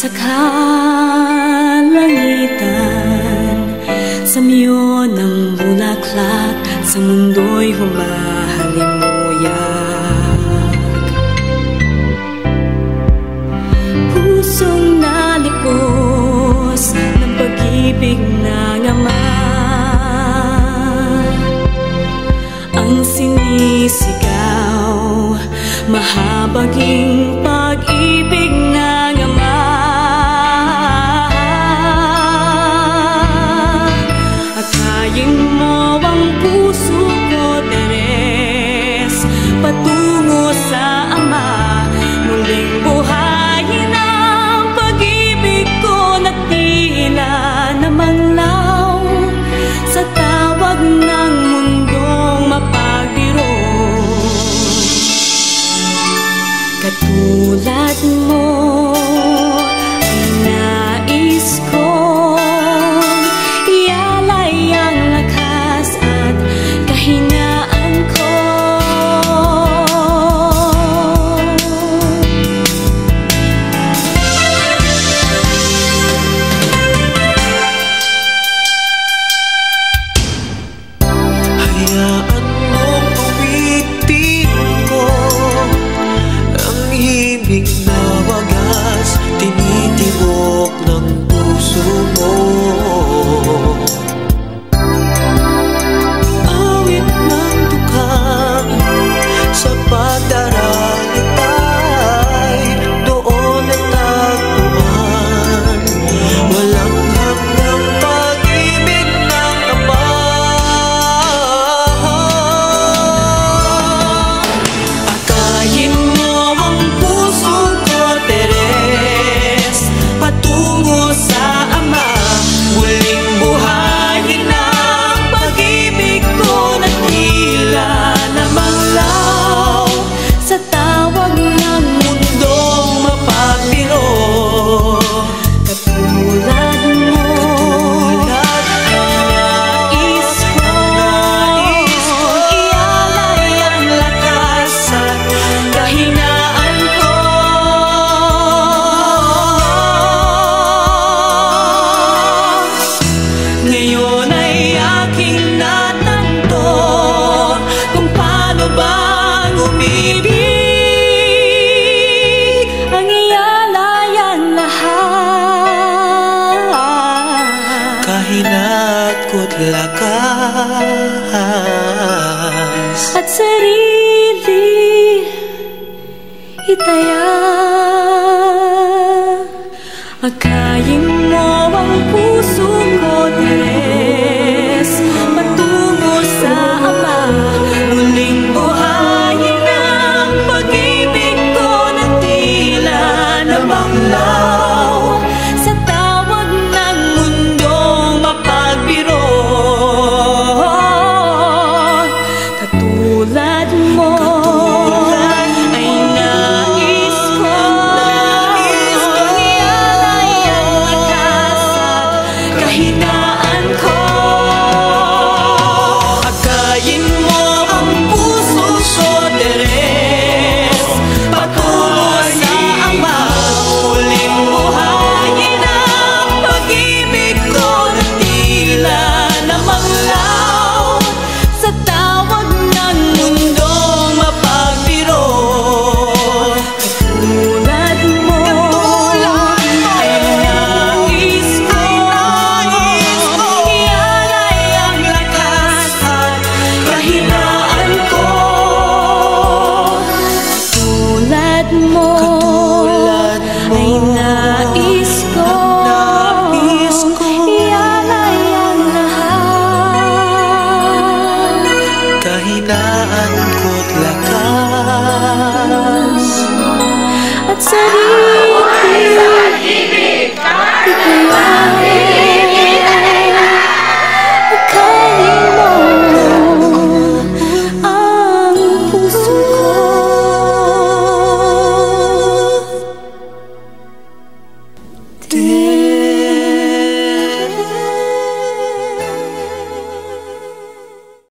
sa kalangitan, sa miyo ng bulaklak, sa mundo'y humahalimuyak. Pusong nalikos ng pag-ibig ng Ama, ang sinisigaw, mahabaging pag-ibig ng Ama. Akayin mo ang puso ko, Teres, patungo sa Ama. Muling buhayin ang pag-ibig ko na tila namanglaw sa tawag ng mundong mapagbiro. Katulad mo ay nais kong ialay ang lakas at kahinaan ko. Hayaan mong awitin ko ang himig na wagas, tinitibok ng puso mo. Awit ng tukang sa pagdaralitay, doon natagpuan walang hanggang pag-ibig ng Ama. Akayin mo ang puso ko, Teres, patungo sa Ama. Muling buhayin ang pag-ibig ko na tila namanglaw sa tawag ng mundong mapagbiro. Katulad mo, nais kong ialay ang lakas at kahinaan ko. Ngayon ay aking natanto kung paano bang umibig, ang ialay ang lahat, kahina't ko't lakas, at sarili itaya. Akayin mo ang puso ko, Teres, patungo sa Ama. Muling buhayin ang pag-ibig ko na tila namanglaw sa tawag ng mundong mapagbiro. Katulad mo ay nais kong ialay ang lakas at kahinaan ko. Akayin mo ang puso ko, Teres, patungo sa Ama. Muling buhayin ang pag-ibig ko na tila namanglaw sa tawag ng mundong mapagbiro. Katulad mo ay nais kong ialay ang lakas at kahinaan ko. Katulad mo ay nais kong ialay ang lahat, kahinaan ko't lakas, at sarili itaya.